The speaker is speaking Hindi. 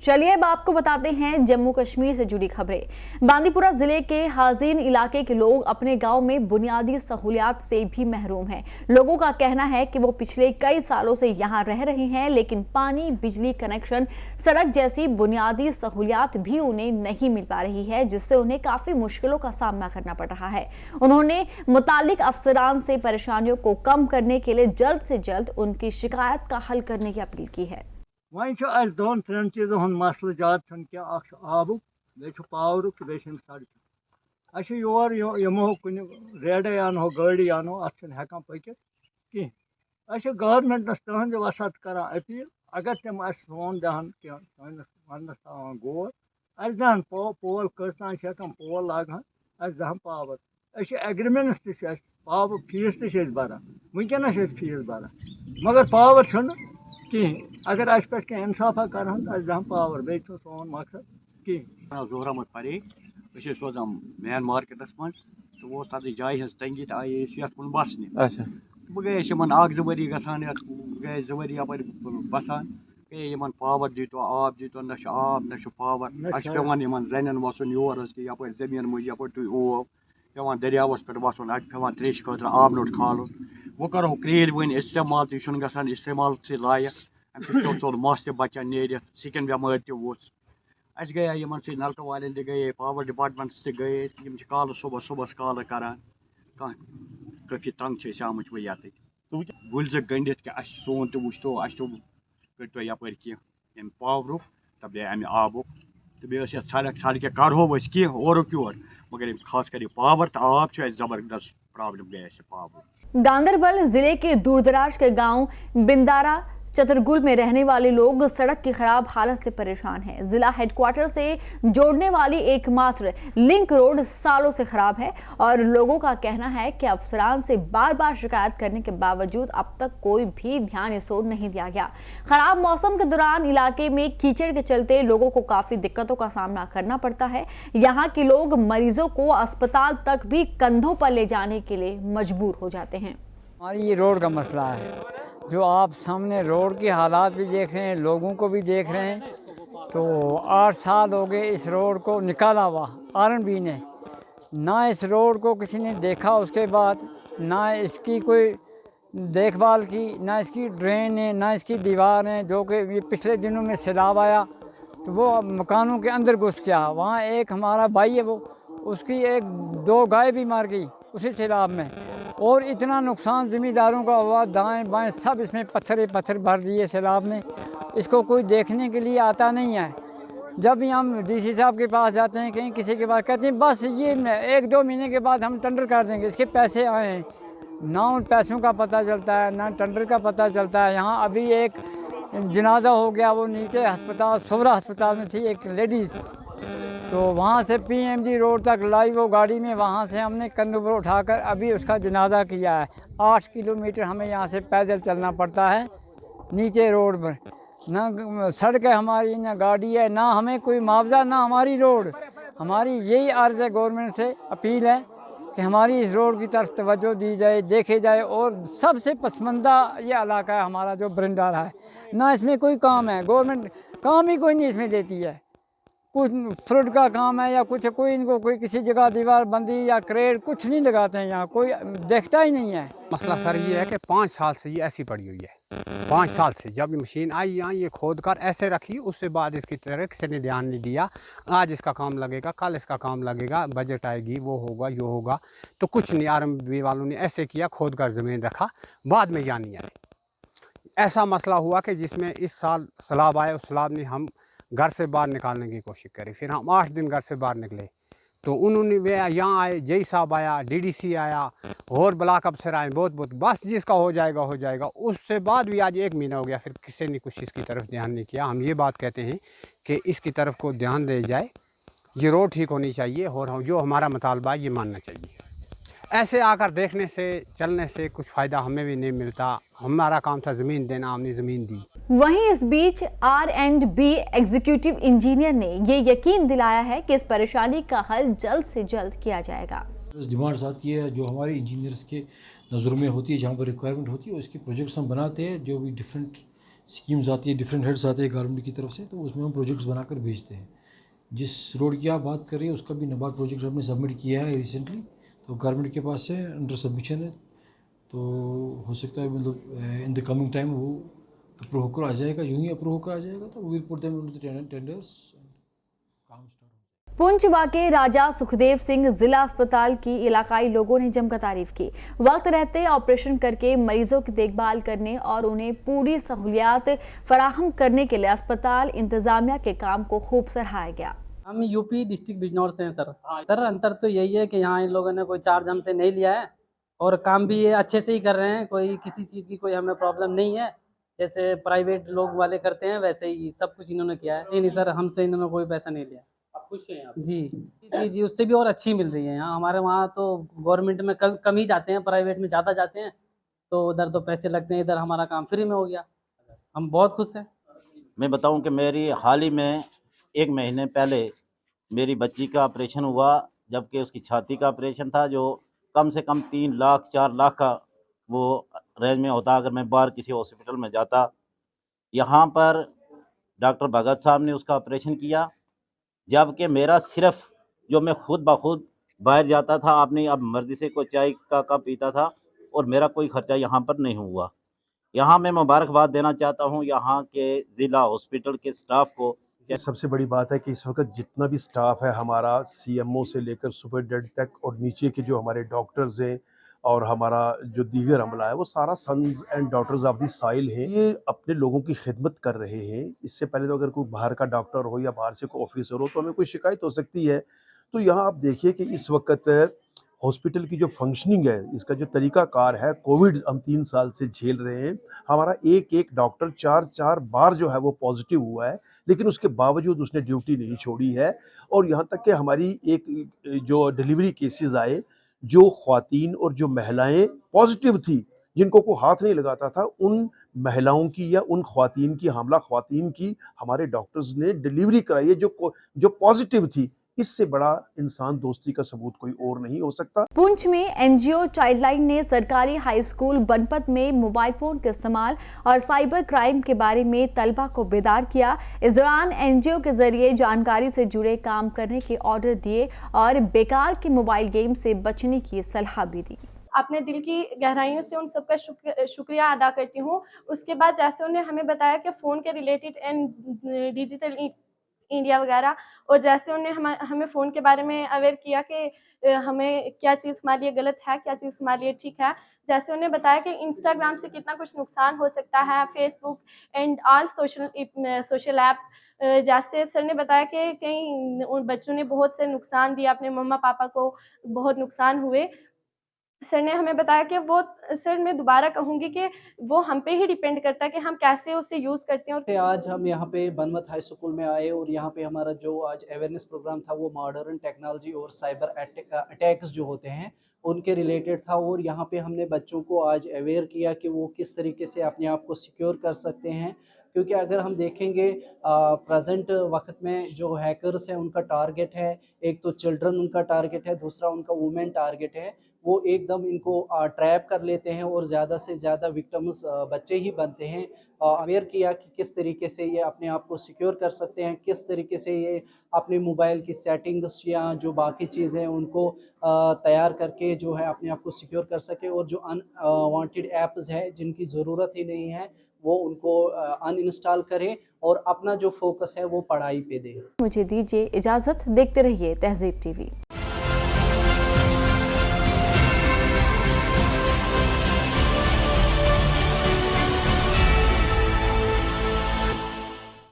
चलिए अब आपको बताते हैं जम्मू कश्मीर से जुड़ी खबरें। बांदीपुरा जिले के हाजीन इलाके के लोग अपने गांव में बुनियादी सहूलियात से भी महरूम हैं। लोगों का कहना है कि वो पिछले कई सालों से यहां रह रहे हैं, लेकिन पानी, बिजली कनेक्शन, सड़क जैसी बुनियादी सहूलियात भी उन्हें नहीं मिल पा रही है, जिससे उन्हें काफी मुश्किलों का सामना करना पड़ रहा है। उन्होंने मुतालिक अफसरान से परेशानियों को कम करने के लिए जल्द से जल्द उनकी शिकायत का हल करने की अपील की है। वह दोन त्रेन चीजों हूं मसल ज्यादा क्या आबुक बे पावरुक बे सड़क योर यमो कुन रेड अनो गाड़ी अनो अत हेकान पकित कह गवर्नमेंटस तहद वसत कर अपील अगर तम सोन दहन वनस तान गोर दहन पोल कतान हेकान पोल लागन दहन पावर एग्रीमेंट्स पावर फीस तक बरान वनकस फीस बरान मगर पावर कहें अगर अस पे कह इंसाफा कर दहन पावर बे सोन मकसद कहें जोहर अहमद परे सोजान मेन मार्केटस मज तो वो तथ जाय हज तंगी तो आये ये बसने बह गए वरी गसान गए 2 वरी यप बसान पे पावर दीतो आब दीतो न आब न पावर पे जन वसन योर कि यप जमीन मुझ यप तुम ओव पे दरियावस पे वसन अ पे त्रेश खतर आब नोट खाल वो करो क्रेल वन इस्तेमाल तो गसान इस्तेमाल से लायक अम चोल मस बचान नीर सिकन बेमार तोस अस गए सी नलक वाले गए पावर डिपार्टमेंट्स गए कॉल सुबह कॉल करान काफी तंग आम वत गुलज गंडित कि सोन तो वो करो यप कह पावर तो बे अमे आबुक तो बे सड़क करो कह और योर मगर खास कर पावर तो आब जबरदस्त प्रॉब्लम गई पावर। गांदरबल जिले के दूरदराज के गांव बिंदारा चतरगुल में रहने वाले लोग सड़क की खराब हालत से परेशान हैं। जिला हेडक्वार्टर से जोड़ने वाली एकमात्र लिंक रोड सालों से खराब है और लोगों का कहना है कि अफसरान से बार बार शिकायत करने के बावजूद अब तक कोई भी ध्यान इस ओर नहीं दिया गया। खराब मौसम के दौरान इलाके में कीचड़ के चलते लोगों को काफी दिक्कतों का सामना करना पड़ता है। यहाँ के लोग मरीजों को अस्पताल तक भी कंधों पर ले जाने के लिए मजबूर हो जाते हैं। हमारी ये रोड का मसला है, जो आप सामने रोड की हालात भी देख रहे हैं, लोगों को भी देख रहे हैं। तो 8 साल हो गए इस रोड को निकाला हुआ आरएनबी ने, ना इस रोड को किसी ने देखा, उसके बाद ना इसकी कोई देखभाल की, ना इसकी ड्रेन है, ना इसकी दीवार है। जो कि ये पिछले दिनों में सैलाब आया तो वो मकानों के अंदर घुस गया। वहाँ एक हमारा भाई है, वो उसकी 1-2 गाय भी मार गई उसी सैलाब में। और इतना नुकसान ज़मींदारों का हुआ, दाएं बाएं सब इसमें पत्थर भर दिए सैलाब ने। इसको कोई देखने के लिए आता नहीं है। जब भी हम डीसी साहब के पास जाते हैं, कहीं किसी के पास, कहते हैं बस ये 1-2 महीने के बाद हम टेंडर कर देंगे, इसके पैसे आए हैं। ना उन पैसों का पता चलता है, ना टेंडर का पता चलता है। यहाँ अभी एक जनाजा हो गया, वो नीचे अस्पताल सोवरा अस्पताल में थी एक लेडीज़, तो वहाँ से पीएमजी रोड तक लाई वो गाड़ी में, वहाँ से हमने कंधों पर उठाकर अभी उसका जनाजा किया है। 8 किलोमीटर हमें यहाँ से पैदल चलना पड़ता है नीचे रोड पर। ना सड़क है हमारी, ना गाड़ी है, ना हमें कोई मुआवजा, ना हमारी रोड। हमारी यही अर्ज़ है, गवर्नमेंट से अपील है कि हमारी इस रोड की तरफ तवज्जो दी जाए, देखे जाए। और सबसे पसमानदा ये इलाका है हमारा जो बरिंदारा है, ना इसमें कोई काम है, गवर्नमेंट काम ही कोई नहीं इसमें देती है। कुछ फ्रूट का काम है या कुछ, कोई इनको कोई किसी जगह दीवार बंदी या क्रेड कुछ नहीं लगाते हैं, यहाँ कोई देखता ही नहीं है। मसला सर ये है कि 5 साल से ये ऐसी पड़ी हुई है। 5 साल से जब ये मशीन आई यहाँ, ये खोद कर ऐसे रखी, उससे बाद इसकी तरह किसी ने ध्यान नहीं दिया। आज इसका काम लगेगा, कल इसका काम लगेगा, बजट आएगी, वो होगा, यो होगा, तो कुछ नहीं। आरएमबी वालों ने ऐसे किया, खोद कर ज़मीन रखा, बाद में यहाँ नहीं आए। ऐसा मसला हुआ कि जिसमें इस साल सैलाब आए, उस सैलाब ने हम घर से बाहर निकालने की कोशिश करी। फिर हम 8 दिन घर से बाहर निकले, तो उन्होंने वे यहाँ आए, जेई साहब आया, डीडीसी आया, और ब्लॉक अफसर आए, बहुत बस जिसका हो जाएगा। उससे बाद भी आज 1 महीना हो गया, फिर किसी ने कुछ इसकी तरफ ध्यान नहीं किया। हम ये बात कहते हैं कि इसकी तरफ को ध्यान दे जाए, ये रोड ठीक होनी चाहिए और जो हमारा मुतालबा है ये मानना चाहिए। ऐसे आकर देखने से, चलने से कुछ फ़ायदा हमें भी नहीं मिलता। हमारा काम था ज़मीन देना, हमने ज़मीन दी। वहीं इस बीच R&B एग्जीक्यूटिव इंजीनियर ने ये यकीन दिलाया है कि इस परेशानी का हल जल्द से जल्द किया जाएगा। डिमांड्स आती है जो हमारे इंजीनियर्स के नज़रों में होती है, जहाँ पर रिक्वायरमेंट होती है, उसकी प्रोजेक्ट्स हम बनाते हैं, जो भी डिफरेंट स्कीम्स आती है, डिफरेंट हेड्स आते हैं गवर्नमेंट की तरफ से, तो उसमें हम प्रोजेक्ट्स बनाकर भेजते हैं। जिस रोड की आप बात कर रही है उसका भी नाबार्ड प्रोजेक्ट हमने सबमिट किया है रिसेंटली, तो गवर्नमेंट के पास से अंडर सबमिशन है। तो हो सकता है मतलब इन द कमिंग टाइम वो अप्रूव होकर आ जाएगा। यूँ ही अप्रूव होकर आ जाएगा तो will put them into the tenders, काम स्टार्ट। पुंछ के राजा सुखदेव सिंह जिला अस्पताल की इलाकाई लोगों ने जमकर तारीफ की। वक्त रहते ऑपरेशन करके मरीजों की देखभाल करने और उन्हें पूरी सहूलियात फराहम करने के लिए अस्पताल इंतजामिया के काम को खूब सराहा गया। हम यूपी डिस्ट्रिक्ट बिजनौर से हैं सर अंतर तो यही है कि यहाँ इन लोगों ने कोई चार्ज हमसे नहीं लिया है और काम भी ये अच्छे से ही कर रहे हैं। कोई किसी चीज़ की कोई हमें प्रॉब्लम नहीं है, जैसे प्राइवेट लोग वाले करते हैं वैसे ही सब कुछ इन्होंने किया है। नहीं सर, हमसे इन्होंने कोई पैसा नहीं लिया। आप खुश हैं यहाँ? जी, उससे भी और अच्छी मिल रही है यहाँ। हमारे वहाँ तो गवर्नमेंट में कम ही जाते हैं, प्राइवेट में ज़्यादा जाते हैं, तो उधर तो पैसे लगते हैं, इधर हमारा काम फ्री में हो गया। हम बहुत खुश हैं। मैं बताऊं कि मेरी हाल ही में 1 महीने पहले मेरी बच्ची का ऑपरेशन हुआ, जबकि उसकी छाती का ऑपरेशन था जो कम से कम 3 लाख 4 लाख का वो रेंज में होता अगर मैं बाहर किसी हॉस्पिटल में जाता। यहाँ पर डॉक्टर भगत साहब ने उसका ऑपरेशन किया, जबकि मेरा सिर्फ जो मैं खुद ब खुद बाहर जाता था अपनी अब मर्ज़ी से कोई चाय का कप पीता था और मेरा कोई ख़र्चा यहाँ पर नहीं हुआ। यहाँ मैं मुबारकबाद देना चाहता हूँ यहाँ के ज़िला हॉस्पिटल के स्टाफ को। सबसे बड़ी बात है कि इस वक्त जितना भी स्टाफ है हमारा, सीएमओ से लेकर सुपरिटेंडेंट तक और नीचे के जो हमारे डॉक्टर्स हैं और हमारा जो दीगर अमला है, वो सारा sons and daughters of the soil हैं। ये अपने लोगों की खिदमत कर रहे हैं। इससे पहले तो अगर कोई बाहर का डॉक्टर हो या बाहर से कोई ऑफिसर हो तो हमें कोई शिकायत हो सकती है। तो यहाँ आप देखिए कि इस वक्त हॉस्पिटल की जो फंक्शनिंग है, इसका जो तरीक़ाकार है, कोविड हम 3 साल से झेल रहे हैं। हमारा एक डॉक्टर 4 बार जो है वो पॉजिटिव हुआ है, लेकिन उसके बावजूद उसने ड्यूटी नहीं छोड़ी है। और यहाँ तक कि हमारी एक जो डिलीवरी केसेस आए, जो ख़्वातीन और जो महिलाएं पॉजिटिव थी, जिनको कोई हाथ नहीं लगाता था, उन महिलाओं की या उन ख़्वातीन की, हामला ख़्वातीन की हमारे डॉक्टर्स ने डिलीवरी कराई है जो पॉजिटिव थी। इससे बड़ा इंसान दोस्ती का सबूत कोई और नहीं हो सकता। पुंछ में एनजीओ चाइल्डलाइन ने सरकारी हाई स्कूल बनपत में मोबाइल फोन के इस्तेमाल और साइबर क्राइम के बारे में तलबा को बेदार किया। इस दौरान एनजीओ के जरिए जानकारी से जुड़े काम करने के ऑर्डर दिए और बेकार के मोबाइल गेम से बचने की सलाह भी दी। अपने दिल की गहराइयों से उन सबका शुक्रिया अदा करती हूँ। उसके बाद जैसे उन्होंने हमें बताया कि फ़ोन के रिलेटेड एंड डिजिटल इंडिया वगैरह, और जैसे उन्होंने हमें फ़ोन के बारे में अवेयर किया कि हमें क्या चीज़ हमारे लिए गलत है, क्या चीज़ हमारे लिए ठीक है। जैसे उन्होंने बताया कि इंस्टाग्राम से कितना कुछ नुकसान हो सकता है, Facebook and all social app. जैसे सर ने बताया कि कई उन बच्चों ने बहुत से नुकसान दिया, अपने मम्मा पापा को बहुत नुकसान हुए। सर ने हमें बताया कि वो, सर मैं दोबारा कहूँगी कि वो हम पे ही डिपेंड करता है कि हम कैसे उसे यूज़ करते हैं। और आज हम यहाँ पे बनमत हाई स्कूल में आए और यहाँ पे हमारा जो आज अवेयरनेस प्रोग्राम था वो मॉडर्न टेक्नोलॉजी और साइबर अटैक्स जो होते हैं उनके रिलेटेड था। और यहाँ पे हमने बच्चों को आज अवेयर किया कि वो किस तरीके से अपने आप को सिक्योर कर सकते हैं, क्योंकि अगर हम देखेंगे प्रेजेंट वक्त में जो हैकर्स हैं उनका टारगेट है, एक तो चिल्ड्रन उनका टारगेट है, दूसरा उनका वुमेन टारगेट है। वो एकदम इनको ट्रैप कर लेते हैं और ज़्यादा से ज़्यादा विक्टिम्स बच्चे ही बनते हैं। अवेयर किया कि किस तरीके से ये अपने आप को सिक्योर कर सकते हैं, किस तरीके से ये अपने मोबाइल की सेटिंग्स या जो बाकी चीज़ें हैं उनको तैयार करके जो है अपने आप को सिक्योर कर सके, और जो अनवांटेड ऐप्स है जिनकी ज़रूरत ही नहीं है वो उनको अनइंस्टॉल करें और अपना जो फोकस है वो पढ़ाई पे दें। मुझे दीजिए इजाज़त, देखते रहिए तहज़ीब टीवी।